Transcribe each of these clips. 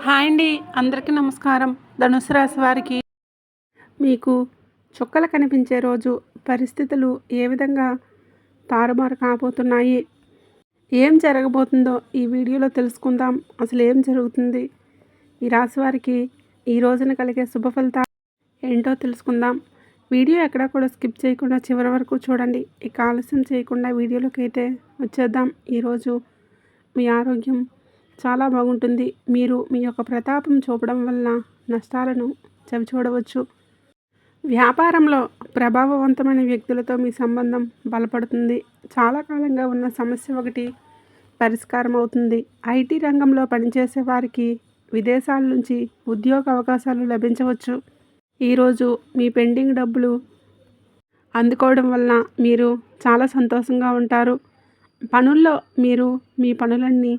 Hi అండి, అందరికీ నమస్కారం. ధనుసు రాశి వారికి మీకు చుక్కలు కనిపించే రోజు పరిస్థితులు ఏ విధంగా తారుమారు కాబోతున్నాయి, ఏం జరగబోతుందో ఈ వీడియోలో తెలుసుకుందాం. అసలు ఏం జరుగుతుంది, ఈ రాశి వారికి ఈ రోజున కలిగే శుభ ఫలితాలు ఏంటో తెలుసుకుందాం. వీడియో ఎక్కడా కూడా స్కిప్ చేయకుండా చివరి వరకు చూడండి. ఇక ఆలస్యం చేయకుండా వీడియోలోకి అయితే వచ్చేద్దాం. ఈరోజు మీ ఆరోగ్యం చాలా బాగుంటుంది. మీరు మీ యొక్క ప్రతాపం చూపడం వల్ల నష్టాలను చవిచూడవచ్చు. వ్యాపారంలో ప్రభావవంతమైన వ్యక్తులతో మీ సంబంధం బలపడుతుంది. చాలా కాలంగా ఉన్న సమస్య ఒకటి పరిష్కారం అవుతుంది. ఐటీ రంగంలో పనిచేసే వారికి విదేశాల నుంచి ఉద్యోగ అవకాశాలు లభించవచ్చు. ఈరోజు మీ పెండింగ్ డబ్బులు అందుకోవడం వలన మీరు చాలా సంతోషంగా ఉంటారు. పనుల్లో మీరు మీ పనులన్నీ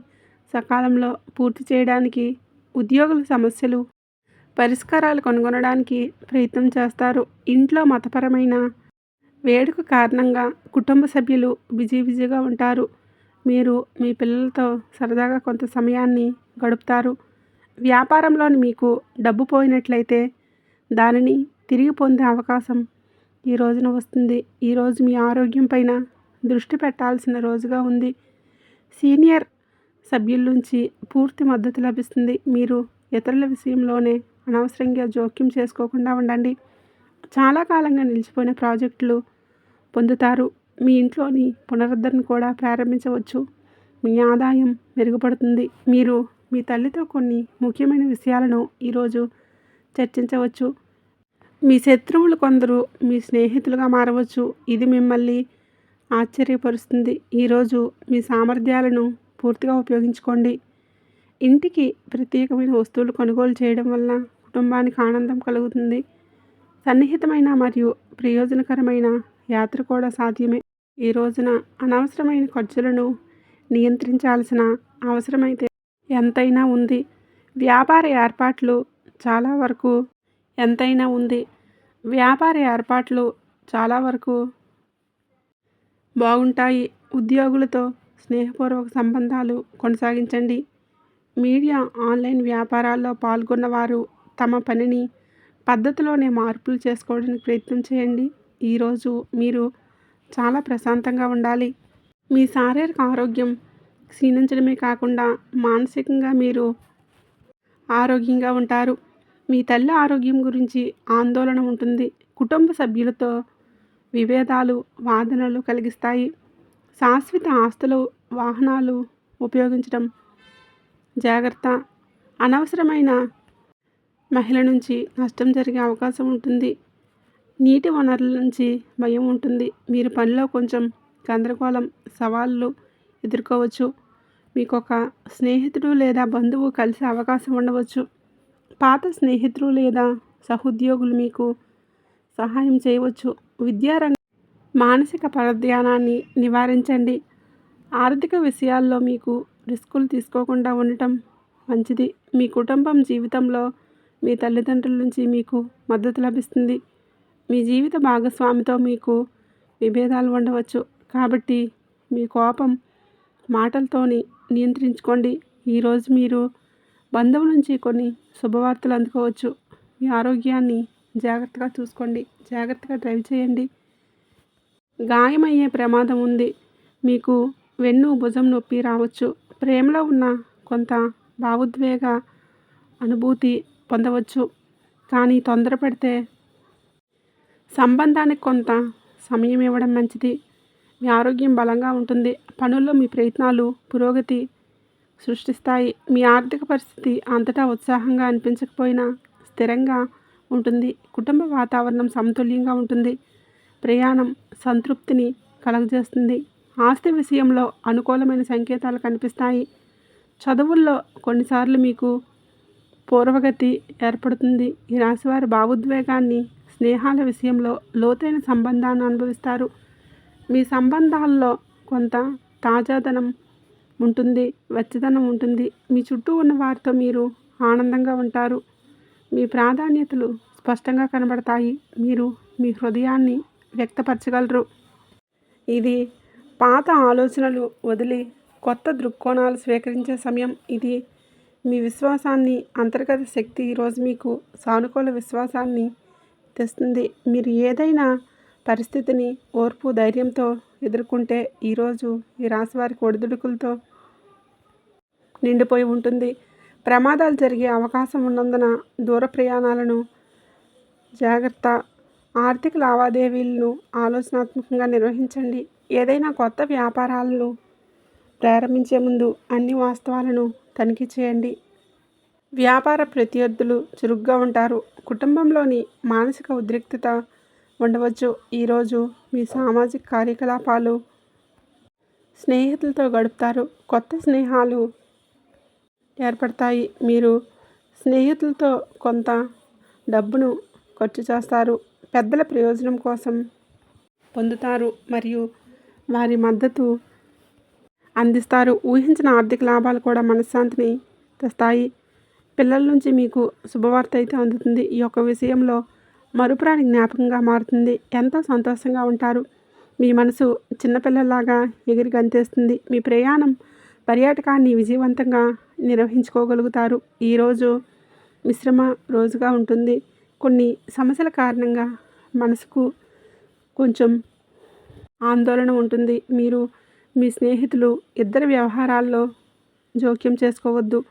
సకాలంలో పూర్తి చేయడానికి, ఉద్యోగుల సమస్యలు పరిష్కారాలు కనుగొనడానికి ప్రయత్నం చేస్తారు. ఇంట్లో మతపరమైన వేడుక కారణంగా కుటుంబ సభ్యులు బిజీగా ఉంటారు. మీరు మీ పిల్లలతో సరదాగా కొంత సమయాన్ని గడుపుతారు. వ్యాపారంలోని మీకు డబ్బు పోయినట్లయితే దానిని తిరిగి పొందే అవకాశం ఈ రోజున వస్తుంది. ఈరోజు మీ ఆరోగ్యం పైన దృష్టి పెట్టాల్సిన రోజుగా ఉంది. సీనియర్ సభ్యుల నుంచి పూర్తి మద్దతు లభిస్తుంది. మీరు ఇతరుల విషయంలోనే అనవసరంగా జోక్యం చేసుకోకుండా ఉండండి. చాలా కాలంగా నిలిచిపోయిన ప్రాజెక్టులు పొందుతారు. మీ ఇంట్లోని పునరుద్ధరణ కూడా ప్రారంభించవచ్చు. మీ ఆదాయం మెరుగుపడుతుంది. మీరు మీ తల్లితో కొన్ని ముఖ్యమైన విషయాలను ఈరోజు చర్చించవచ్చు. మీ శత్రువులు కొందరు మీ స్నేహితులుగా మారవచ్చు. ఇది మిమ్మల్ని ఆశ్చర్యపరుస్తుంది. ఈరోజు మీ సామర్థ్యాలను పూర్తిగా ఉపయోగించుకోండి. ఇంటికి ప్రత్యేకమైన వస్తువులు కొనుగోలు చేయడం వల్ల కుటుంబానికి ఆనందం కలుగుతుంది. సన్నిహితమైన మరియు ప్రయోజనకరమైన యాత్ర కూడా సాధ్యమే. ఈ రోజున అనవసరమైన ఖర్చులను నియంత్రించాల్సిన అవసరమైతే ఎంతైనా ఉంది. వ్యాపార ఏర్పాట్లు చాలా వరకు బాగుంటాయి. ఉద్యోగులతో స్నేహపూర్వక సంబంధాలు కొనసాగించండి. మీడియా, ఆన్లైన్ వ్యాపారాల్లో పాల్గొన్నవారు తమ పనిని పద్ధతిలోనే మార్పులు చేసుకోవడానికి ప్రయత్నం చేయండి. ఈరోజు మీరు చాలా ప్రశాంతంగా ఉండాలి. మీ శారీరక ఆరోగ్యం క్షీణించడమే కాకుండా మానసికంగా మీరు ఆరోగ్యంగా ఉంటారు. మీ తల్లి ఆరోగ్యం గురించి ఆందోళన ఉంటుంది. కుటుంబ సభ్యులతో విభేదాలు, వాదనలు కలిగిస్తాయి. శాశ్వత ఆస్తులు, వాహనాలు ఉపయోగించడం జాగ్రత్త. అనవసరమైన మహిళ నుంచి నష్టం జరిగే అవకాశం ఉంటుంది. నీటి వనరుల నుంచి భయం ఉంటుంది. మీరు పనిలో కొంచెం గందరగోళం, సవాళ్ళు ఎదుర్కోవచ్చు. మీకు ఒక స్నేహితుడు లేదా బంధువు కలిసే అవకాశం ఉండవచ్చు. పాత స్నేహితులు లేదా సహోద్యోగులు మీకు సహాయం చేయవచ్చు. విద్యారంగం మానసిక పరధ్యానాన్ని నివారించండి. ఆర్థిక విషయాల్లో మీకు రిస్కులు తీసుకోకుండా ఉండటం మంచిది. మీ కుటుంబం జీవితంలో మీ తల్లిదండ్రుల నుంచి మీకు మద్దతు లభిస్తుంది. మీ జీవిత భాగస్వామితో మీకు విభేదాలు ఉండవచ్చు. కాబట్టి మీ కోపం మాటలతోని నియంత్రించుకోండి. ఈరోజు మీరు బంధువు నుంచి కొన్ని శుభవార్తలు అందుకోవచ్చు. మీ ఆరోగ్యాన్ని జాగ్రత్తగా చూసుకోండి. జాగ్రత్తగా డ్రైవ్ చేయండి. గాయమయ్యే ప్రమాదం ఉంది. మీకు వెన్ను, భుజం నొప్పి రావచ్చు. ప్రేమలో ఉన్న కొంత భావోద్వేగ అనుభూతి పొందవచ్చు. కానీ తొందరపడితే సంబంధానికి కొంత సమయం ఇవ్వడం మంచిది. మీ ఆరోగ్యం బలంగా ఉంటుంది. పనుల్లో మీ ప్రయత్నాలు పురోగతి సృష్టిస్తాయి. మీ ఆర్థిక పరిస్థితి అంతటా ఉత్సాహంగా అనిపించకపోయినా స్థిరంగా ఉంటుంది. కుటుంబ వాతావరణం సమతుల్యంగా ఉంటుంది. ప్రయాణం సంతృప్తిని కలుగజేస్తుంది. ఆస్తి విషయంలో అనుకూలమైన సంకేతాలు కనిపిస్తాయి. చదువుల్లో కొన్నిసార్లు మీకు పూర్వగతి ఏర్పడుతుంది. ఈ రాశివారి భావోద్వేగాన్ని, స్నేహాల విషయంలో లోతైన సంబంధాన్ని అనుభవిస్తారు. మీ సంబంధాల్లో కొంత తాజాదనం ఉంటుంది, వెచ్చదనం ఉంటుంది. మీ చుట్టూ ఉన్న వారితో మీరు ఆనందంగా ఉంటారు. మీ ప్రాధాన్యతలు స్పష్టంగా కనబడతాయి. మీరు మీ హృదయాన్ని వ్యక్తపరచగలరు. ఇది పాత ఆలోచనలు వదిలి కొత్త దృక్కోణాలు స్వీకరించే సమయం. ఇది మీ విశ్వాసాన్ని అంతర్గత శక్తి ఈరోజు మీకు సానుకూల విశ్వాసాన్ని తెస్తుంది. మీరు ఏదైనా పరిస్థితిని ఓర్పు ధైర్యంతో ఎదుర్కొంటే ఈరోజు ఈ రాశి వారికి ఒడిదుడుకులతో నిండిపోయి ఉంటుంది. ప్రమాదాలు జరిగే అవకాశం ఉన్నందున దూర ప్రయాణాలను జాగ్రత్త. ఆర్థిక లావాదేవీలను ఆలోచనాత్మకంగా నిర్వహించండి. ఏదైనా కొత్త వ్యాపారాలను ప్రారంభించే ముందు అన్ని వాస్తవాలను తనిఖీ చేయండి. వ్యాపార ప్రత్యర్థులు చురుగ్గా ఉంటారు. కుటుంబంలోని మానసిక ఉద్రిక్తత ఉండవచ్చు. ఈరోజు మీ సామాజిక కార్యకలాపాలు స్నేహితులతో గడుపుతారు. కొత్త స్నేహాలు ఏర్పడతాయి. మీరు స్నేహితులతో కొంత డబ్బును ఖర్చు చేస్తారు. పెద్దల ప్రయోజనం కోసం పొందుతారు మరియు వారి మద్దతు అందిస్తారు. ఊహించిన ఆర్థిక లాభాలు కూడా మనశ్శాంతిని తెస్తాయి. పిల్లల నుంచి మీకు శుభవార్త అయితే అందుతుంది. ఈ యొక్క విషయంలో మరుపురాని జ్ఞాపకంగా మారుతుంది. ఎంతో సంతోషంగా ఉంటారు. మీ మనసు చిన్నపిల్లలాగా ఎగిరి గంతేస్తుంది. మీ పర్యాటకాన్ని విజయవంతంగా నిర్వహించుకోగలుగుతారు. ఈరోజు మిశ్రమ రోజుగా ఉంటుంది. కొన్ని సమస్యల కారణంగా మనసుకు కొంచెం ఆందోళన ఉంటుంది. మీరు మీ స్నేహితులు ఇద్దరి వ్యవహారాల్లో జోక్యం చేసుకోవద్దు.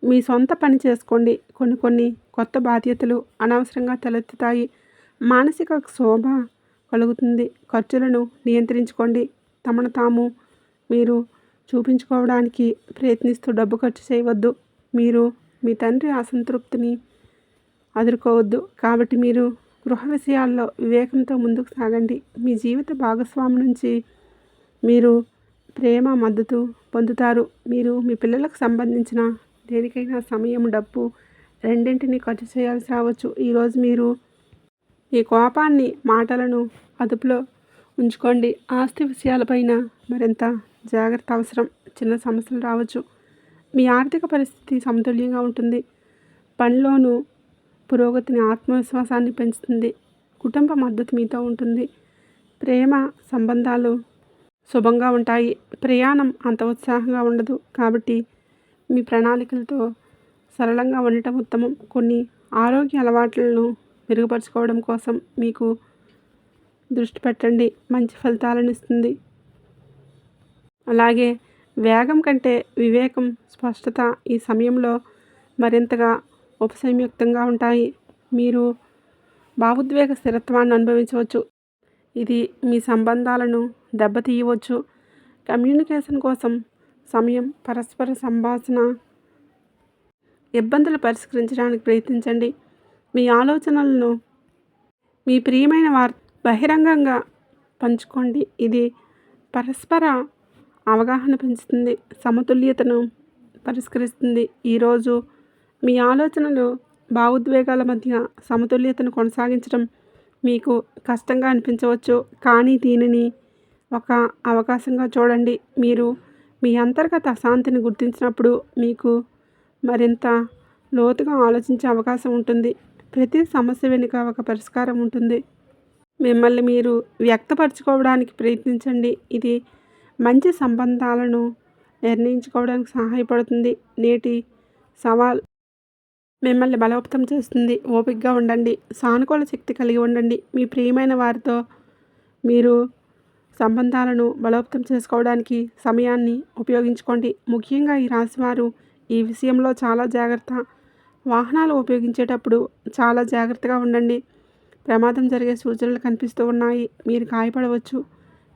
మీ సొంత పని చేసుకోండి. కొన్ని కొత్త బాధ్యతలు అనవసరంగా తలెత్తుతాయి. మానసిక క్షోభ కలుగుతుంది. ఖర్చులను నియంత్రించుకోండి. తమను తాము మీరు చూపించుకోవడానికి ప్రయత్నిస్తూ డబ్బు ఖర్చు చేయవద్దు. మీరు మీ తండ్రి అసంతృప్తిని ఎదుర్కోవద్దు. కాబట్టి మీరు గృహ విషయాల్లో వివేకంతో ముందుకు సాగండి. మీ జీవిత భాగస్వామి నుంచి మీరు ప్రేమ మద్దతు పొందుతారు. మీరు మీ పిల్లలకు సంబంధించిన దేనికైనా సమయం డబ్బు రెండింటినీ ఖర్చు చేయాల్సి రావచ్చు. ఈరోజు మీరు మీ కోపాన్ని మాటలను అదుపులో ఉంచుకోండి. ఆస్తి విషయాలపైన మరింత జాగ్రత్త అవసరం. చిన్న సమస్యలు రావచ్చు. మీ ఆర్థిక పరిస్థితి సమతుల్యంగా ఉంటుంది. పనిలోనూ పురోగతిని ఆత్మవిశ్వాసాన్ని పెంచుతుంది. కుటుంబ మద్దతు మీతో ఉంటుంది. ప్రేమ సంబంధాలు శుభంగా ఉంటాయి. ప్రయాణం అంత ఉత్సాహంగా ఉండదు. కాబట్టి మీ ప్రణాళికలతో సరళంగా ఉండటం ఉత్తమం. కొన్ని ఆరోగ్య అలవాట్లను మెరుగుపరుచుకోవడం కోసం మీకు దృష్టి పెట్టండి. మంచి ఫలితాలను ఇస్తుంది. అలాగే వేగం కంటే వివేకం, స్పష్టత ఈ సమయంలో మరింతగా ఉపశమయుక్తంగా ఉంటాయి. మీరు భావోద్వేగ స్థిరత్వాన్ని అనుభవించవచ్చు. ఇది మీ సంబంధాలను దెబ్బతీయవచ్చు. కమ్యూనికేషన్ కోసం సమయం, పరస్పర సంభాషణ ఇబ్బందులు పరిష్కరించడానికి ప్రయత్నించండి. మీ ఆలోచనలను మీ ప్రియమైన వారు బహిరంగంగా పంచుకోండి. ఇది పరస్పర అవగాహన పెంచుతుంది. సమతుల్యతను పరిష్కరిస్తుంది. ఈరోజు మీ ఆలోచనలు భావోద్వేగాల మధ్య సమతుల్యతను కొనసాగించడం మీకు కష్టంగా అనిపించవచ్చు. కానీ దీనిని ఒక అవకాశంగా చూడండి. మీరు మీ అంతర్గత అశాంతిని గుర్తించినప్పుడు మీకు మరింత లోతుగా ఆలోచించే అవకాశం ఉంటుంది. ప్రతి సమస్య వెనుక ఒక పరిష్కారం ఉంటుంది. మిమ్మల్ని మీరు వ్యక్తపరచుకోవడానికి ప్రయత్నించండి. ఇది మంచి సంబంధాలను నిర్ణయించుకోవడానికి సహాయపడుతుంది. నేటి సవాల్ మిమ్మల్ని బలోపేతం చేస్తుంది. ఓపికగా ఉండండి. సానుకూల శక్తి కలిగి ఉండండి. మీ ప్రియమైన వారితో మీరు సంబంధాలను బలోపేతం చేసుకోవడానికి సమయాన్ని ఉపయోగించుకోండి. ముఖ్యంగా ఈ రాశివారు ఈ విషయంలో చాలా జాగ్రత్త. వాహనాలు ఉపయోగించేటప్పుడు చాలా జాగ్రత్తగా ఉండండి. ప్రమాదం జరిగే సూచనలు కనిపిస్తూ ఉన్నాయి. మీరు గాయపడవచ్చు.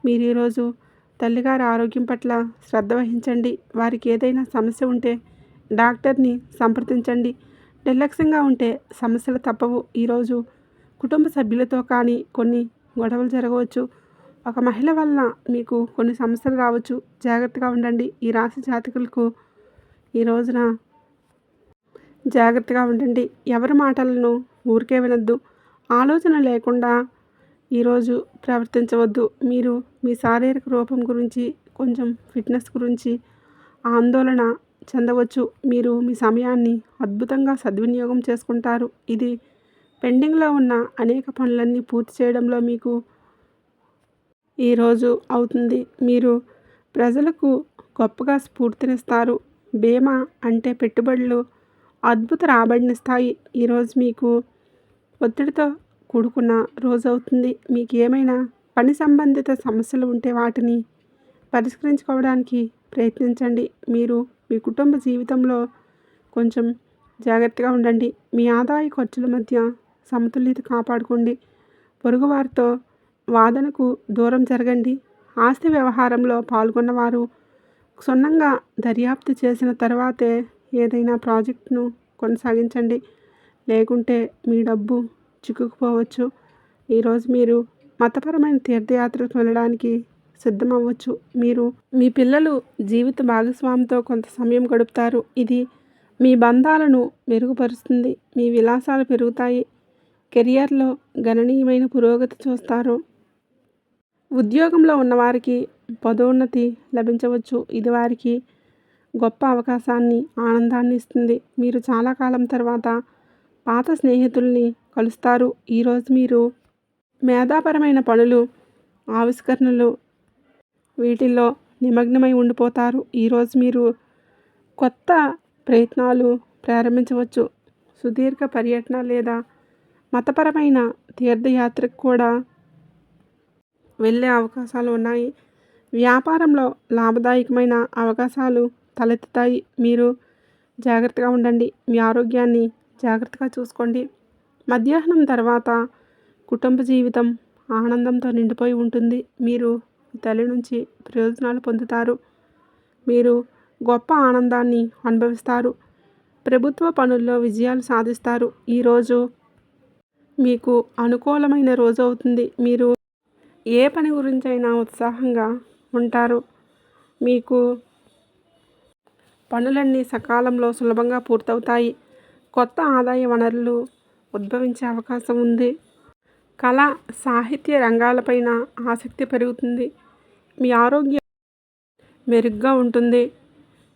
మీరు ఈరోజు తల్లిగారి ఆరోగ్యం పట్ల శ్రద్ధ వహించండి. వారికి ఏదైనా సమస్య ఉంటే డాక్టర్ని సంప్రదించండి. నిర్లక్ష్యంగా ఉంటే సమస్యలు తప్పవు. ఈరోజు కుటుంబ సభ్యులతో కానీ కొన్ని గొడవలు జరగవచ్చు. ఒక మహిళ వల్ల మీకు కొన్ని సమస్యలు రావచ్చు. జాగ్రత్తగా ఉండండి. ఈ రాశి జాతకులకు ఈ రోజున జాగ్రత్తగా ఉండండి. ఎవరి మాటలను ఊరికే వినొద్దు. ఆలోచన లేకుండా ఈరోజు ప్రవర్తించవద్దు. మీరు మీ శారీరక రూపం గురించి, కొంచెం ఫిట్నెస్ గురించి ఆందోళన చెందవచ్చు. మీరు మీ సమయాన్ని అద్భుతంగా సద్వినియోగం చేసుకుంటారు. ఇది పెండింగ్లో ఉన్న అనేక పనులన్నీ పూర్తి చేయడంలో మీకు ఈరోజు అవుతుంది. మీరు ప్రజలకు గొప్పగా స్ఫూర్తినిస్తారు. బీమా అంటే పెట్టుబడులు అద్భుత రాబడినిస్తాయి. ఈరోజు మీకు ఒత్తిడితో కూడుకున్న రోజు అవుతుంది. మీకు ఏమైనా పని సంబంధిత సమస్యలు ఉంటే వాటిని పరిష్కరించుకోవడానికి ప్రయత్నించండి. మీరు మీ కుటుంబ జీవితంలో కొంచెం జాగ్రత్తగా ఉండండి. మీ ఆదాయ ఖర్చుల మధ్య సమతుల్యత కాపాడుకోండి. పొరుగువారితో వాదనకు దూరం జరగండి. ఆస్తి వ్యవహారంలో పాల్గొన్నవారు క్షుణ్ణంగా దర్యాప్తు చేసిన తర్వాతే ఏదైనా ప్రాజెక్టును కొనసాగించండి. లేకుంటే మీ డబ్బు చిక్కుకుపోవచ్చు. ఈరోజు మీరు మతపరమైన తీర్థయాత్రకు వెళ్ళడానికి సిద్ధమవ్వచ్చు. మీరు మీ పిల్లలు జీవిత భాగస్వామితో కొంత సమయం గడుపుతారు. ఇది మీ బంధాలను మెరుగుపరుస్తుంది. మీ విలాసాలు పెరుగుతాయి. కెరియర్లో గణనీయమైన పురోగతి చూస్తారు. ఉద్యోగంలో ఉన్నవారికి పదోన్నతి లభించవచ్చు. ఇది వారికి గొప్ప అవకాశాన్ని, ఆనందాన్ని ఇస్తుంది. మీరు చాలా కాలం తర్వాత పాత స్నేహితుల్ని కలుస్తారు. ఈరోజు మీరు మేధాపరమైన పనులు, ఆవిష్కరణలు వీటిల్లో నిమగ్నమై ఉండిపోతారు. ఈరోజు మీరు కొత్త ప్రయత్నాలు ప్రారంభించవచ్చు. సుదీర్ఘ పర్యటన లేదా మతపరమైన తీర్థయాత్రకు కూడా వెళ్ళే అవకాశాలు ఉన్నాయి. వ్యాపారంలో లాభదాయకమైన అవకాశాలు తలెత్తుతాయి. మీరు జాగ్రత్తగా ఉండండి. మీ ఆరోగ్యాన్ని జాగ్రత్తగా చూసుకోండి. మధ్యాహ్నం తర్వాత కుటుంబ జీవితం ఆనందంతో నిండిపోయి ఉంటుంది. మీరు మీ తల్లి నుంచి ప్రయోజనాలు పొందుతారు. మీరు గొప్ప ఆనందాన్ని అనుభవిస్తారు. ప్రభుత్వ పనుల్లో విజయాలు సాధిస్తారు. ఈరోజు మీకు అనుకూలమైన రోజు అవుతుంది. మీరు ఏ పని గురించైనా ఉత్సాహంగా ఉంటారు. మీకు పనులన్నీ సకాలంలో సులభంగా పూర్తవుతాయి. కొత్త ఆదాయ వనరులు ఉద్భవించే అవకాశం ఉంది. కళ, సాహిత్య రంగాలపైన ఆసక్తి పెరుగుతుంది. మీ ఆరోగ్యం మెరుగ్గా ఉంటుంది.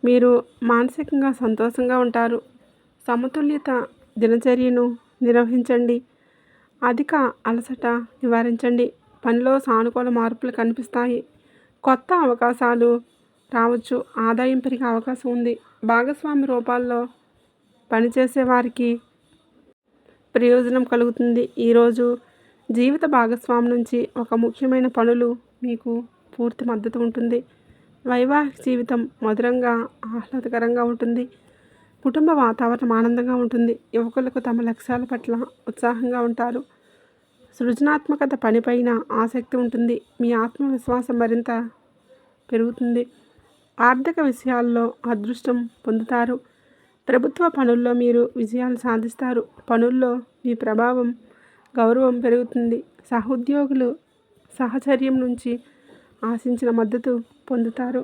మీరు మానసికంగా సంతోషంగా ఉంటారు. సమతుల్యత దినచర్యను నిర్వహించండి. అధిక అలసట నివారించండి. పనిలో సానుకూల మార్పులు కనిపిస్తాయి. కొత్త అవకాశాలు రావచ్చు. ఆదాయం పెరిగే అవకాశం ఉంది. భాగస్వామి రూపాల్లో పనిచేసే వారికి ప్రయోజనం కలుగుతుంది. ఈరోజు జీవిత భాగస్వామి నుంచి ఒక ముఖ్యమైన పనులు మీకు పూర్తి మద్దతు ఉంటుంది. వైవాహిక జీవితం మధురంగా, ఆహ్లాదకరంగా ఉంటుంది. కుటుంబ వాతావరణం ఆనందంగా ఉంటుంది. యువకులకు తమ లక్ష్యాల పట్ల ఉత్సాహంగా ఉంటారు. సృజనాత్మకత పనిపైన ఆసక్తి ఉంటుంది. మీ ఆత్మవిశ్వాసం మరింత పెరుగుతుంది. ఆర్థిక విషయాల్లో అదృష్టం పొందుతారు. ప్రభుత్వ పనుల్లో మీరు విజయాలు సాధిస్తారు. పనుల్లో మీ ప్రభావం, గౌరవం పెరుగుతుంది. సహోద్యోగులు సహచర్యం నుంచి ఆశించిన మద్దతు పొందుతారు.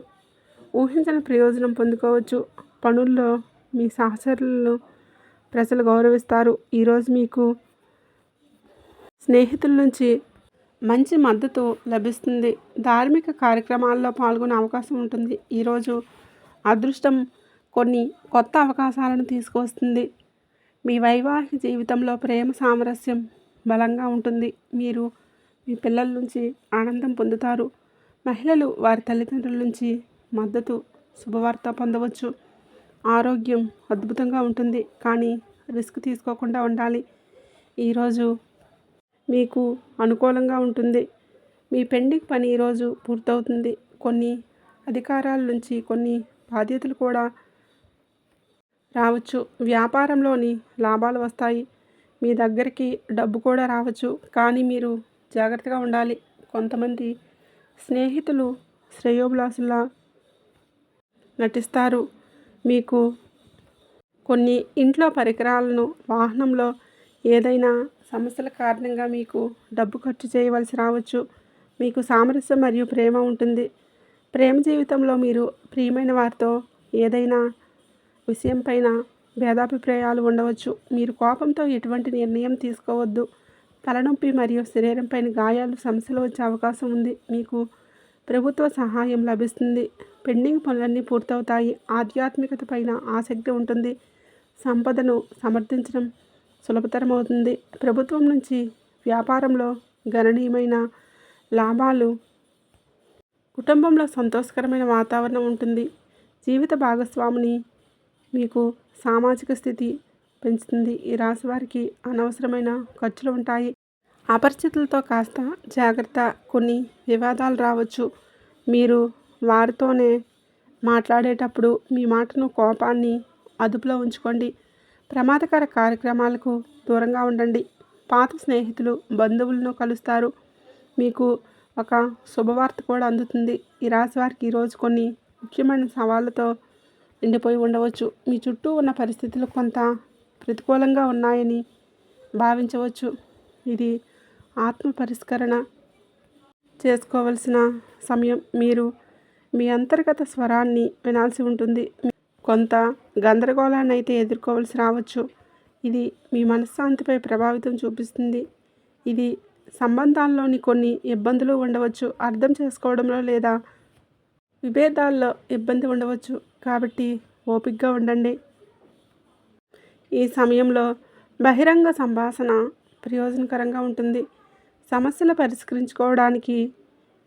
ఊహించిన ప్రయోజనం పొందుకోవచ్చు. పనుల్లో మీ సహచరులను ప్రజలు గౌరవిస్తారు. ఈరోజు మీకు స్నేహితుల నుంచి మంచి మద్దతు లభిస్తుంది. ధార్మిక కార్యక్రమాల్లో పాల్గొనే అవకాశం ఉంటుంది. ఈరోజు అదృష్టం కొన్ని కొత్త అవకాశాలను తీసుకువస్తుంది. మీ వైవాహిక జీవితంలో ప్రేమ సామరస్యం బలంగా ఉంటుంది. మీరు మీ పిల్లల నుంచి ఆనందం పొందుతారు. మహిళలు వారి తల్లిదండ్రుల నుంచి మద్దతు, శుభవార్త పొందవచ్చు. ఆరోగ్యం అద్భుతంగా ఉంటుంది, కానీ రిస్క్ తీసుకోకుండా ఉండాలి. ఈరోజు మీకు అనుకూలంగా ఉంటుంది. మీ పెండింగ్ పని ఈరోజు పూర్తవుతుంది. కొన్ని అధికారాల నుంచి కొన్ని బాధ్యతలు కూడా రావచ్చు. వ్యాపారంలోని లాభాలు వస్తాయి. మీ దగ్గరికి డబ్బు కూడా రావచ్చు, కానీ మీరు జాగ్రత్తగా ఉండాలి. కొంతమంది స్నేహితులు శ్రేయోభిలాషుల్లా నటిస్తారు. మీకు కొన్ని ఇంట్లో పరికరాలను, వాహనంలో ఏదైనా సమస్యల కారణంగా మీకు డబ్బు ఖర్చు చేయవలసి రావచ్చు. మీకు సామరస్యం మరియు ప్రేమ ఉంటుంది. ప్రేమ జీవితంలో మీరు ప్రియమైన వారితో ఏదైనా విషయం పైన భేదాభిప్రాయాలు ఉండవచ్చు. మీరు కోపంతో ఎటువంటి నిర్ణయం తీసుకోవద్దు. తలనొప్పి మరియు శరీరంపైన గాయాలు, సమస్యలు వచ్చే అవకాశం ఉంది. మీకు ప్రభుత్వ సహాయం లభిస్తుంది. పెండింగ్ పనులన్నీ పూర్తవుతాయి. ఆధ్యాత్మికత పైన ఆసక్తి ఉంటుంది. సంపదను సమర్థించడం సులభతరమవుతుంది. ప్రభుత్వం నుంచి వ్యాపారంలో గణనీయమైన లాభాలు. కుటుంబంలో సంతోషకరమైన వాతావరణం ఉంటుంది. జీవిత భాగస్వామిని మీకు సామాజిక స్థితి పెంచుతుంది. ఈ రాశి వారికి అనవసరమైన ఖర్చులు ఉంటాయి. అపరిచితులతో కాస్త జాగ్రత్త. కొన్ని వివాదాలు రావచ్చు. మీరు వారితోనే మాట్లాడేటప్పుడు మీ మాటను, కోపాన్ని అదుపులో ఉంచుకోండి. ప్రమాదకర కార్యక్రమాలకు దూరంగా ఉండండి. పాత స్నేహితులు, బంధువులను కలుస్తారు. మీకు ఒక శుభవార్త కూడా అందుతుంది. ఈ రాశి వారికి ఈరోజు కొన్ని ముఖ్యమైన సవాళ్ళతో నిండిపోయి ఉండవచ్చు. మీ చుట్టూ ఉన్న పరిస్థితులు కొంత ప్రతికూలంగా ఉన్నాయని భావించవచ్చు. ఇది ఆత్మ పరిష్కరణ చేసుకోవలసిన సమయం. మీరు మీ అంతర్గత స్వరాన్ని వినాల్సి ఉంటుంది. కొంత గందరగోళాన్ని అయితే ఎదుర్కోవలసి రావచ్చు. ఇది మీ మనశ్శాంతిపై ప్రభావితం చూపిస్తుంది. ఇది సంబంధాల్లోని కొన్ని ఇబ్బందులు ఉండవచ్చు. అర్థం చేసుకోవడంలో లేదా విభేదాల్లో ఇబ్బంది ఉండవచ్చు. కాబట్టి ఓపికగా ఉండండి. ఈ సమయంలో బహిరంగ సంభాషణ ప్రయోజనకరంగా ఉంటుంది. సమస్యలు పరిష్కరించుకోవడానికి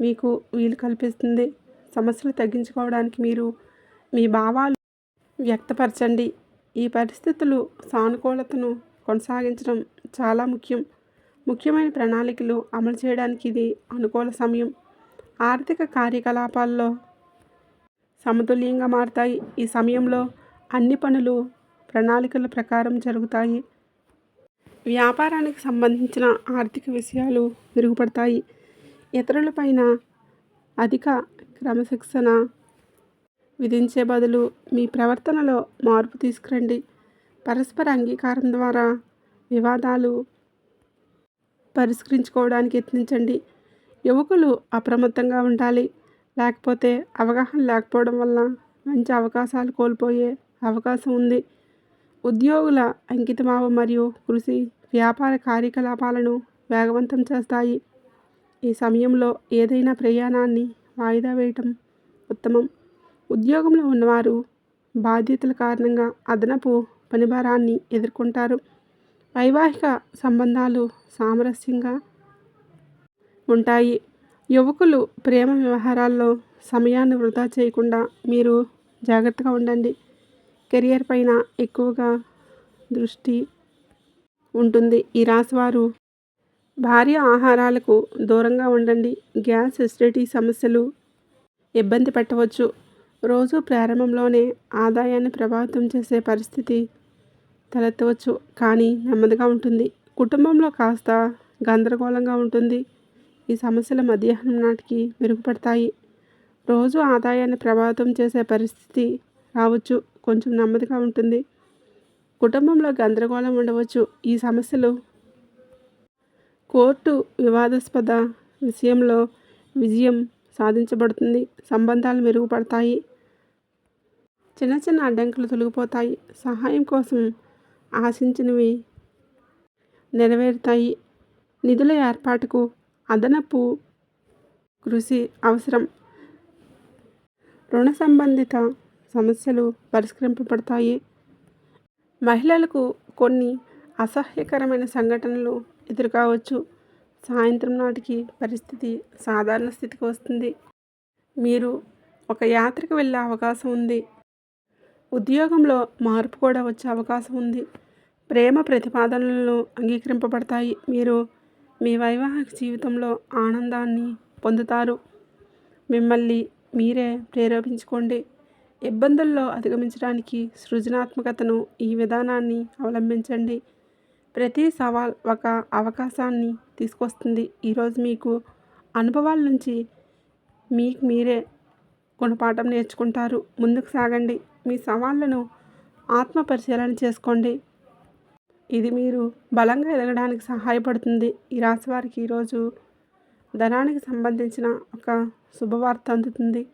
మీకు వీలు కల్పిస్తుంది. సమస్యలు తగ్గించుకోవడానికి మీరు మీ భావాలు వ్యక్తపరచండి. ఈ పరిస్థితులు సానుకూలతను కొనసాగించడం చాలా ముఖ్యం. ముఖ్యమైన ప్రణాళికలు అమలు చేయడానికి ఇది అనుకూల సమయం. ఆర్థిక కార్యకలాపాల్లో సమతుల్యంగా మారుతాయి. ఈ సమయంలో అన్ని పనులు ప్రణాళికల ప్రకారం జరుగుతాయి. వ్యాపారానికి సంబంధించిన ఆర్థిక విషయాలు మెరుగుపడతాయి. ఇతరులపైన అధిక క్రమశిక్షణ విధించే బదులు మీ ప్రవర్తనలో మార్పు తీసుకురండి. పరస్పర అంగీకారం ద్వారా వివాదాలు పరిష్కరించుకోవడానికి యత్నించండి. యువకులు అప్రమత్తంగా ఉండాలి. లేకపోతే అవగాహన లేకపోవడం వల్ల మంచి అవకాశాలు కోల్పోయే అవకాశం ఉంది. ఉద్యోగుల అంకితభావం మరియు కృషి వ్యాపార కార్యకలాపాలను వేగవంతం చేస్తాయి. ఈ సమయంలో ఏదైనా ప్రయాణాన్ని వాయిదా వేయటం ఉత్తమం. ఉద్యోగంలో ఉన్నవారు బాధ్యతల కారణంగా అదనపు పనిభారాన్ని ఎదుర్కొంటారు. వైవాహిక సంబంధాలు సామరస్యంగా ఉంటాయి. యువకులు ప్రేమ వ్యవహారాల్లో సమయాన్ని వృధా చేయకుండా మీరు జాగ్రత్తగా ఉండండి. కెరియర్ పైన ఎక్కువగా దృష్టి ఉంటుంది. ఈ రాశివారు భారీ ఆహారాలకు దూరంగా ఉండండి. గ్యాస్, ఎసిడిటీ సమస్యలు ఇబ్బంది పెట్టవచ్చు. రోజు ప్రారంభంలోనే ఆదాయాన్ని ప్రభావితం చేసే పరిస్థితి తలెత్తవచ్చు. కానీ నెమ్మదిగా ఉంటుంది. కుటుంబంలో కాస్త గందరగోళంగా ఉంటుంది. ఈ సమస్యల మధ్యాహ్నం నాటికి మెరుగుపడతాయి. రోజు ఆదాయాన్ని ప్రభావితం చేసే పరిస్థితి రావచ్చు. కొంచెం నెమ్మదిగా ఉంటుంది. కుటుంబంలో గందరగోళం ఉండవచ్చు. ఈ సమస్యలు కోర్టు వివాదాస్పద విషయంలో విజయం సాధించబడుతుంది. సంబంధాలు మెరుగుపడతాయి. చిన్న చిన్న అడ్డంకులు తొలగిపోతాయి. సహాయం కోసం ఆశించినవి నెరవేరుతాయి. నిధుల ఏర్పాటుకు అదనపు కృషి అవసరం. రుణ సంబంధిత సమస్యలు పరిష్కరింపబడతాయి. మహిళలకు కొన్ని అసహ్యకరమైన సంఘటనలు ఎదురుకావచ్చు. సాయంత్రం నాటికి పరిస్థితి సాధారణ స్థితికి వస్తుంది. మీరు ఒక యాత్రకు వెళ్ళే అవకాశం ఉంది. ఉద్యోగంలో మార్పు కూడా వచ్చే అవకాశం ఉంది. ప్రేమ ప్రతిపాదనలు అంగీకరింపబడతాయి. మీరు మీ వైవాహిక జీవితంలో ఆనందాన్ని పొందుతారు. మిమ్మల్ని మీరే ప్రేరేపించుకోండి. ఇబ్బందుల్లో అధిగమించడానికి సృజనాత్మకతను ఈ విధానాన్ని అవలంబించండి. ప్రతి సవాల్ ఒక అవకాశాన్ని తీసుకొస్తుంది. ఈరోజు మీకు అనుభవాల నుంచి మీకు మీరే గుణపాఠం నేర్చుకుంటారు. ముందుకు సాగండి. మీ సవాళ్లను ఆత్మ పరిశీలన చేసుకోండి. ఇది మీరు బలంగా ఎదగడానికి సహాయపడుతుంది. ఈ రాశి వారికి ఈరోజు ధనానికి సంబంధించిన ఒక శుభవార్త అందుతుంది.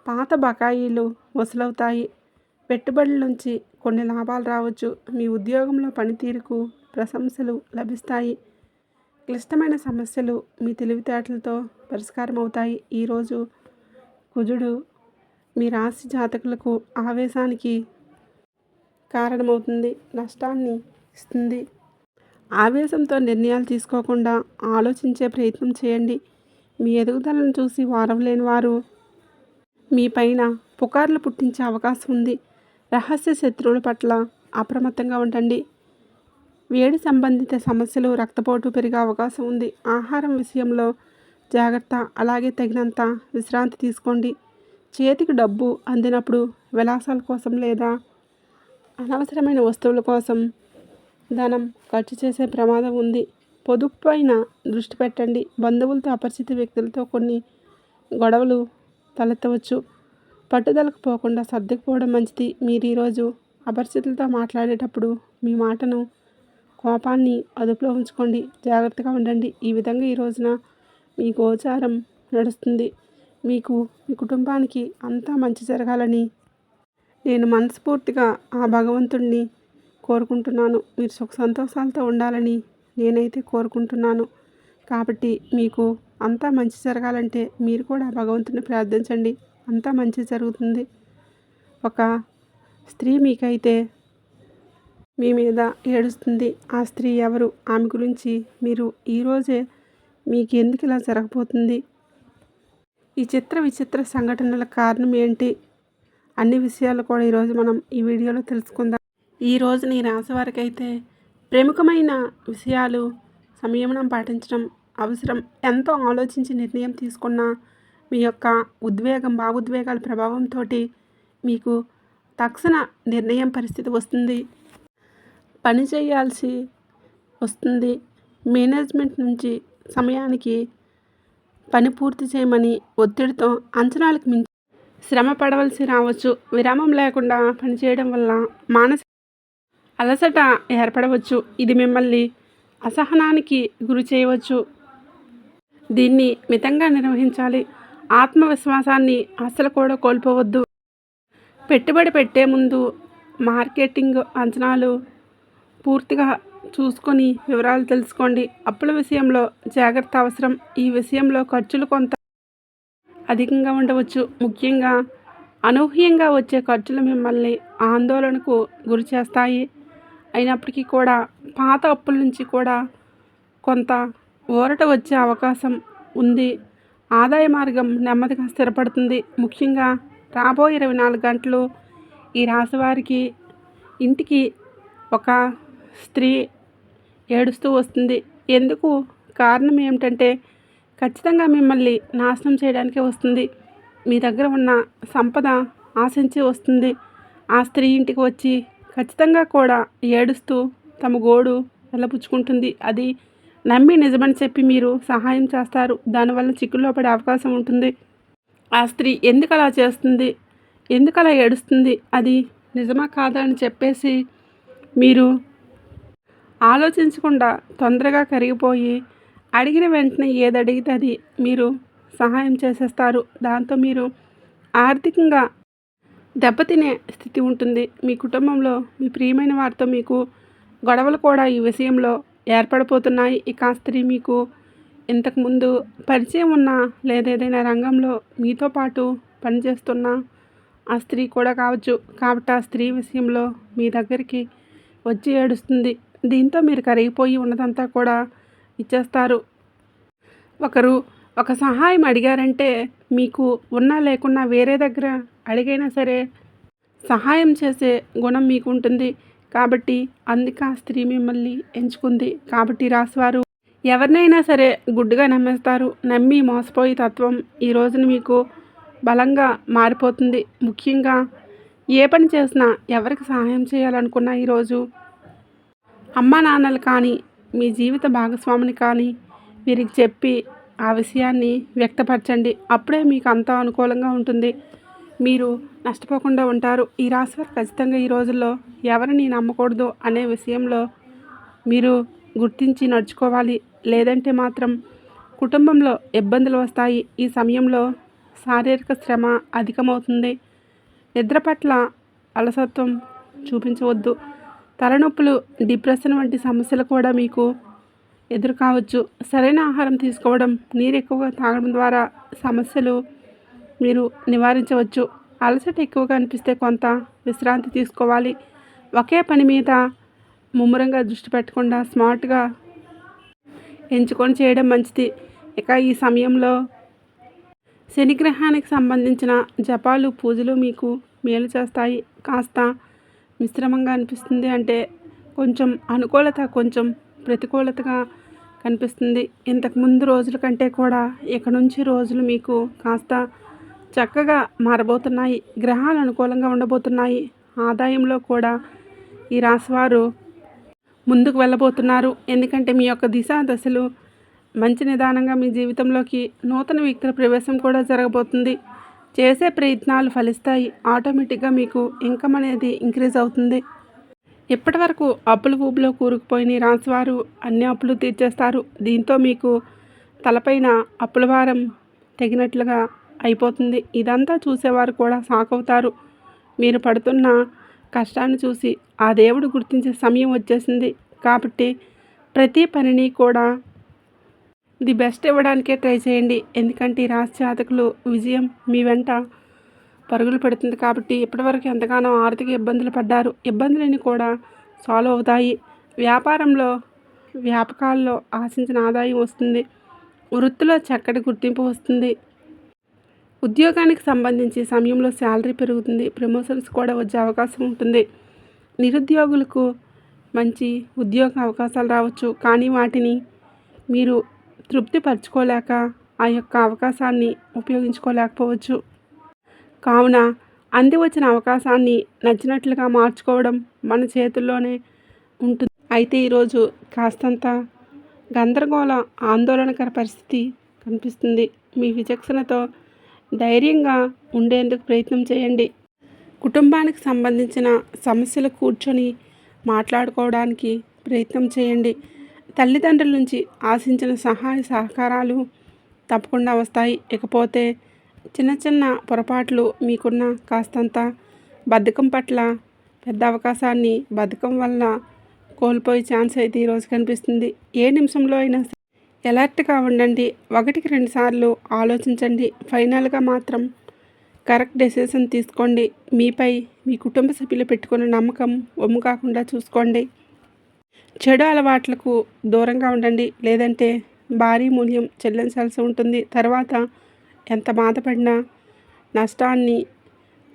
పాత బకాయిలు వసూలవుతాయి. పెట్టుబడుల నుంచి కొన్ని లాభాలు రావచ్చు. మీ ఉద్యోగంలో పనితీరుకు ప్రశంసలు లభిస్తాయి. క్లిష్టమైన సమస్యలు మీ తెలివితేటలతో పరిష్కారం అవుతాయి. ఈరోజు కుజుడు మీ రాశి జాతకులకు ఆవేశానికి కారణమవుతుంది. నష్టాన్ని ఇస్తుంది. ఆవేశంతో నిర్ణయాలు తీసుకోకుండా ఆలోచించే ప్రయత్నం చేయండి. మీ ఎదుగుదలను చూసి వారవలేని వారు మీ పైన పుకార్లు పుట్టించే అవకాశం ఉంది. రహస్య శత్రువుల పట్ల అప్రమత్తంగా ఉండండి. వేడి సంబంధిత సమస్యలు, రక్తపోటు పెరిగే అవకాశం ఉంది. ఆహారం విషయంలో జాగ్రత్త, అలాగే తగినంత విశ్రాంతి తీసుకోండి. చేతికి డబ్బు అందినప్పుడు విలాసాల కోసం లేదా అనవసరమైన వస్తువుల కోసం ధనం ఖర్చు చేసే ప్రమాదం ఉంది. పొదుపు పైన దృష్టి పెట్టండి. బంధువులతో, అపరిచిత వ్యక్తులతో కొన్ని గొడవలు తలెత్తవచ్చు. పట్టుదలకు పోకుండా సర్దుకుపోవడం మంచిది. మీరు ఈరోజు అపరిచితులతో మాట్లాడేటప్పుడు మీ మాటను, కోపాన్ని అదుపులో ఉంచుకోండి. జాగ్రత్తగా ఉండండి. ఈ విధంగా ఈ రోజున మీ గోచారం నడుస్తుంది. మీకు, మీ కుటుంబానికి అంతా మంచి జరగాలని నేను మనస్ఫూర్తిగా ఆ భగవంతుడిని కోరుకుంటున్నాను. మీరు సుఖ సంతోషాలతో ఉండాలని నేనైతే కోరుకుంటున్నాను. కాబట్టి మీకు అంతా మంచి జరగాలంటే మీరు కూడా భగవంతుడిని ప్రార్థించండి. అంతా మంచి జరుగుతుంది. ఒక స్త్రీ మీకైతే మీ మీద ఏడుస్తుంది. ఆ స్త్రీ ఎవరు? ఆమె గురించి మీరు ఈరోజే మీకు ఎందుకు ఇలా జరగబోతుంది? ఈ చిత్ర విచిత్ర సంఘటనల కారణం ఏంటి? అన్ని విషయాలు కూడా ఈరోజు మనం ఈ వీడియోలో తెలుసుకుందాం. ఈరోజు నీ రాశి వారికి అయితే ప్రముఖమైన విషయాలు సంయమనం పాటించడం అవసరం. ఎంతో ఆలోచించి నిర్ణయం తీసుకున్న మీ యొక్క భావోద్వేగాల ప్రభావంతో మీకు తక్షణ నిర్ణయం పరిస్థితి వస్తుంది. పని చేయాల్సి వస్తుంది. మేనేజ్మెంట్ నుంచి సమయానికి పని పూర్తి చేయమని ఒత్తిడితో అంచనాలకు మించి శ్రమ పడవలసి రావచ్చు. విరామం లేకుండా పనిచేయడం వల్ల మానసిక అలసట ఏర్పడవచ్చు. ఇది మిమ్మల్ని అసహనానికి గురి చేయవచ్చు. దీన్ని మితంగా నిర్వహించాలి. ఆత్మవిశ్వాసాన్ని అస్సలు కూడా కోల్పోవద్దు. పెట్టుబడి పెట్టే ముందు మార్కెటింగ్ అంచనాలు పూర్తిగా చూసుకొని వివరాలు తెలుసుకోండి. అప్పుల విషయంలో జాగ్రత్త అవసరం. ఈ విషయంలో ఖర్చులు కొంత అధికంగా ఉండవచ్చు. ముఖ్యంగా అనూహ్యంగా వచ్చే ఖర్చులు మిమ్మల్ని ఆందోళనకు గురి చేస్తాయి. అయినప్పటికీ కూడా పాత అప్పుల నుంచి కూడా కొంత ఊరట వచ్చే అవకాశం ఉంది. ఆదాయ మార్గం నెమ్మదిగా స్థిరపడుతుంది. ముఖ్యంగా రాబోయే 24 గంటలు ఈ రాశి వారికి ఇంటికి ఒక స్త్రీ ఏడుస్తూ వస్తుంది. ఎందుకు? కారణం ఏమిటంటే ఖచ్చితంగా మిమ్మల్ని నాశనం చేయడానికే వస్తుంది. మీ దగ్గర ఉన్న సంపద ఆశించి వస్తుంది. ఆ స్త్రీ ఇంటికి వచ్చి ఖచ్చితంగా కూడా ఏడుస్తూ తమ గోడు వెళ్ళపుచ్చుకుంటుంది. అది నమ్మి నిజమని చెప్పి మీరు సహాయం చేస్తారు. దానివల్ల చిక్కుల్లో పడే అవకాశం ఉంటుంది. ఆ స్త్రీ ఎందుకు అలా చేస్తుంది, ఎందుకు అలా ఏడుస్తుంది, అది నిజమా కాదా అని చెప్పేసి మీరు ఆలోచించకుండా తొందరగా కరిగిపోయి అడిగిన వెంటనే ఏది అడిగితే అది మీరు సహాయం చేసేస్తారు. దాంతో మీరు ఆర్థికంగా దెబ్బతినే స్థితి ఉంటుంది. మీ కుటుంబంలో మీ ప్రియమైన వారితో మీకు గొడవలు కూడా ఈ విషయంలో ఏర్పడిపోతున్నాయి. ఇక ఆ స్త్రీ మీకు ఇంతకుముందు పరిచయం ఉన్న లేదా ఏదైనా రంగంలో మీతో పాటు పనిచేస్తున్న ఆ స్త్రీ కూడా కావచ్చు. కాబట్టి ఆ స్త్రీ విషయంలో మీ దగ్గరికి వచ్చి ఏడుస్తుంది. దీంతో మీరు కరిగిపోయి ఉన్నదంతా కూడా ఇచ్చేస్తారు. ఒకరు ఒక సహాయం అడిగారంటే మీకు ఉన్నా లేకున్నా వేరే దగ్గర అడిగైనా సరే సహాయం చేసే గుణం మీకు ఉంటుంది. కాబట్టి అందుకే ఆ స్త్రీ మిమ్మల్ని ఎంచుకుంది. కాబట్టి రాశివారు ఎవరినైనా సరే గుడ్డుగా నమ్మేస్తారు. నమ్మి మోసపోయే తత్వం ఈ రోజున మీకు బలంగా మారిపోతుంది. ముఖ్యంగా ఏ పని చేసినా ఎవరికి సహాయం చేయాలనుకున్నా ఈరోజు అమ్మా నాన్నలు కానీ మీ జీవిత భాగస్వామిని కానీ వీరికి చెప్పి ఆ విషయాన్ని వ్యక్తపరచండి. అప్పుడే మీకు అంతా అనుకూలంగా ఉంటుంది. మీరు నష్టపోకుండా ఉంటారు. ఈ రాశి వారు ఖచ్చితంగా ఈ రోజుల్లో ఎవరిని నమ్మకూడదు అనే విషయంలో మీరు గుర్తించి నడుచుకోవాలి. లేదంటే మాత్రం కుటుంబంలో ఇబ్బందులు వస్తాయి. ఈ సమయంలో శారీరక శ్రమ అధికమవుతుంది. నిద్ర పట్ల అలసత్వం చూపించవద్దు. తలనొప్పులు, డిప్రెషన్ వంటి సమస్యలు కూడా మీకు ఎదురు కావచ్చు. సరైన ఆహారం తీసుకోవడం, నీరు ఎక్కువగా తాగడం ద్వారా సమస్యలు మీరు నివారించవచ్చు. అలసట ఎక్కువగా అనిపిస్తే కొంత విశ్రాంతి తీసుకోవాలి. ఒకే పని మీద ముమ్మరంగా దృష్టి పెట్టకుండా స్మార్ట్గా ఎంచుకొని చేయడం మంచిది. ఇక ఈ సమయంలో శనిగ్రహానికి సంబంధించిన జపాలు పూజలు మీకు మేలు చేస్తాయి. కాస్త మిశ్రమంగా అనిపిస్తుంది, అంటే కొంచెం అనుకూలత కొంచెం ప్రతికూలతగా కనిపిస్తుంది. ఇంతకుముందు రోజుల కంటే కూడా ఇక నుంచి రోజులు మీకు కాస్త చక్కగా మారబోతున్నాయి. గ్రహాలు అనుకూలంగా ఉండబోతున్నాయి. ఆదాయంలో కూడా ఈ రాశివారు ముందుకు వెళ్ళబోతున్నారు. ఎందుకంటే మీ యొక్క దిశా దశలు మంచి నిదానంగా మీ జీవితంలోకి నూతన వ్యక్తుల ప్రవేశం కూడా జరగబోతుంది. చేసే ప్రయత్నాలు ఫలిస్తాయి. ఆటోమేటిక్గా మీకు ఇన్కమ్ అనేది ఇంక్రీజ్ అవుతుంది. ఇప్పటి వరకు అప్పుల ఊబిలో కూరుకుపోయిన రాశివారు అన్ని అప్పులు తీర్చేస్తారు. దీంతో మీకు తలపైన అప్పుల భారం తెగినట్లుగా అయిపోతుంది. ఇదంతా చూసేవారు కూడా షాక్ అవుతారు. మీరు పడుతున్న కష్టాన్ని చూసి ఆ దేవుడు గుర్తించే సమయం వచ్చేసింది. కాబట్టి ప్రతి పనిని కూడా ది బెస్ట్ ఇవ్వడానికే ట్రై చేయండి. ఎందుకంటే ఈ రాశి జాతకులు విజయం మీ వెంట పరుగులు పెడుతుంది. కాబట్టి ఇప్పటివరకు ఎంతగానో ఆర్థిక ఇబ్బందులు పడ్డారు. ఇబ్బందులన్నీ కూడా సాల్వ్ అవుతాయి. వ్యాపారంలో వ్యాపకాల్లో ఆశించిన ఆదాయం వస్తుంది. వృత్తిలో చక్కటి గుర్తింపు వస్తుంది. ఉద్యోగానికి సంబంధించి సమయంలో శాలరీ పెరుగుతుంది. ప్రమోషన్స్ కూడా వచ్చే అవకాశం ఉంటుంది. నిరుద్యోగులకు మంచి ఉద్యోగ అవకాశాలు రావచ్చు. కానీ వాటిని మీరు తృప్తిపరచుకోలేక ఆ యొక్క అవకాశాన్ని ఉపయోగించుకోలేకపోవచ్చు. కావున అంది వచ్చిన అవకాశాన్ని నచ్చినట్లుగా మార్చుకోవడం మన చేతుల్లోనే ఉంటుంది. అయితే ఈరోజు కాస్తంత గందరగోళ ఆందోళనకర పరిస్థితి కనిపిస్తుంది. మీ విచక్షణతో ధైర్యంగా ఉండేందుకు ప్రయత్నం చేయండి. కుటుంబానికి సంబంధించిన సమస్యలు కూర్చొని మాట్లాడుకోవడానికి ప్రయత్నం చేయండి. తల్లిదండ్రుల నుంచి ఆశించిన సహాయ సహకారాలు తప్పకుండా వస్తాయి. ఇకపోతే చిన్న చిన్న పొరపాట్లు మీకున్న కాస్తంత బద్ధకం పట్ల పెద్ద అవకాశాన్ని బద్ధకం వల్ల కోల్పోయే ఛాన్స్ అయితే ఈరోజు కనిపిస్తుంది. ఏ నిమిషంలో అయినా ఎలర్ట్గా ఉండండి. 1కి 2 సార్లు ఆలోచించండి. ఫైనల్గా మాత్రం కరెక్ట్ డెసిషన్ తీసుకోండి. మీపై మీ కుటుంబ సభ్యులు పెట్టుకున్న నమ్మకం వమ్ము కాకుండా చూసుకోండి. చెడు అలవాట్లకు దూరంగా ఉండండి. లేదంటే భారీ మూల్యం చెల్లించాల్సి ఉంటుంది. తర్వాత ఎంత బాధపడినా నష్టాన్ని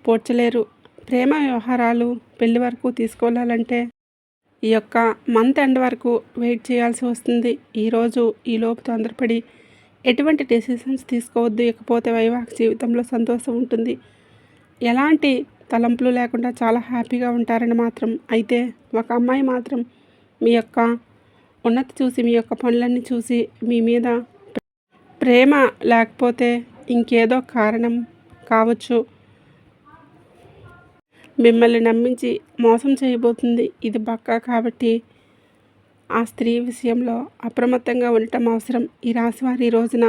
పోడ్చలేరు. ప్రేమ వ్యవహారాలు పెళ్లి వరకు తీసుకెళ్ళాలంటే ఈ యొక్క మంత్ ఎండ్ వరకు వెయిట్ చేయాల్సి వస్తుంది. ఈరోజు ఈలోపు తొందరపడి ఎటువంటి డెసిషన్స్ తీసుకోవద్దు. ఇకపోతే వైవాహిక జీవితంలో సంతోషం ఉంటుంది. ఎలాంటి తలంపులు లేకుండా చాలా హ్యాపీగా ఉంటారని మాత్రం. అయితే ఒక అమ్మాయి మాత్రం మీ యొక్క ఉన్నతి చూసి, మీ యొక్క పనులన్నీ చూసి మీ మీద ప్రేమ లేకపోతే ఇంకేదో కారణం కావచ్చు, మిమ్మల్ని నమ్మించి మోసం చేయబోతుంది. ఇది పక్కా. కాబట్టి ఆ స్త్రీ విషయంలో అప్రమత్తంగా ఉండటం అవసరం. ఈ రాశివారి ఈ రోజున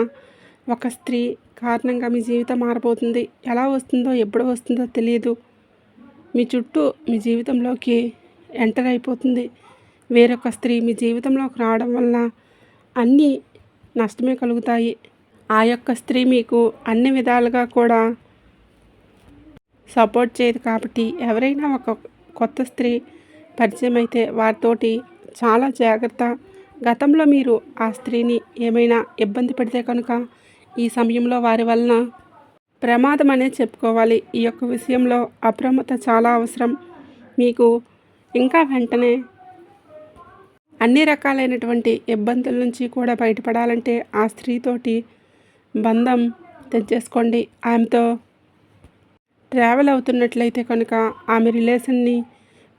ఒక స్త్రీ కారణంగా మీ జీవితం మారబోతుంది. ఎలా వస్తుందో ఎప్పుడు వస్తుందో తెలియదు. మీ చుట్టూ మీ జీవితంలోకి ఎంటర్ అయిపోతుంది. వేరొక స్త్రీ మీ జీవితంలోకి రావడం వల్ల అన్నీ నష్టమే కలుగుతాయి. ఆ యొక్క స్త్రీ మీకు అన్ని విధాలుగా కూడా సపోర్ట్ చేయదు. కాబట్టి ఎవరైనా ఒక కొత్త స్త్రీ పరిచయం అయితే వారితోటి చాలా జాగ్రత్త. గతంలో మీరు ఆ స్త్రీని ఏమైనా ఇబ్బంది పెడితే కనుక ఈ సమయంలో వారి వలన ప్రమాదం అనేది చెప్పుకోవాలి. ఈ యొక్క విషయంలో అప్రమత్త చాలా అవసరం. మీకు ఇంకా వెంటనే అన్ని రకాలైనటువంటి ఇబ్బందుల నుంచి కూడా బయటపడాలంటే ఆ స్త్రీతోటి బంధం తెచ్చేసుకోండి. ఆమెతో ట్రావెల్ అవుతున్నట్లయితే కనుక ఆమె రిలేషన్ని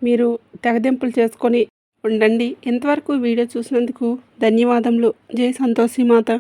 మీరు తెగదెంపులు చేసుకొని ఉండండి. ఇంతవరకు వీడియో చూసినందుకు ధన్యవాదములు. జై సంతోషి మాత.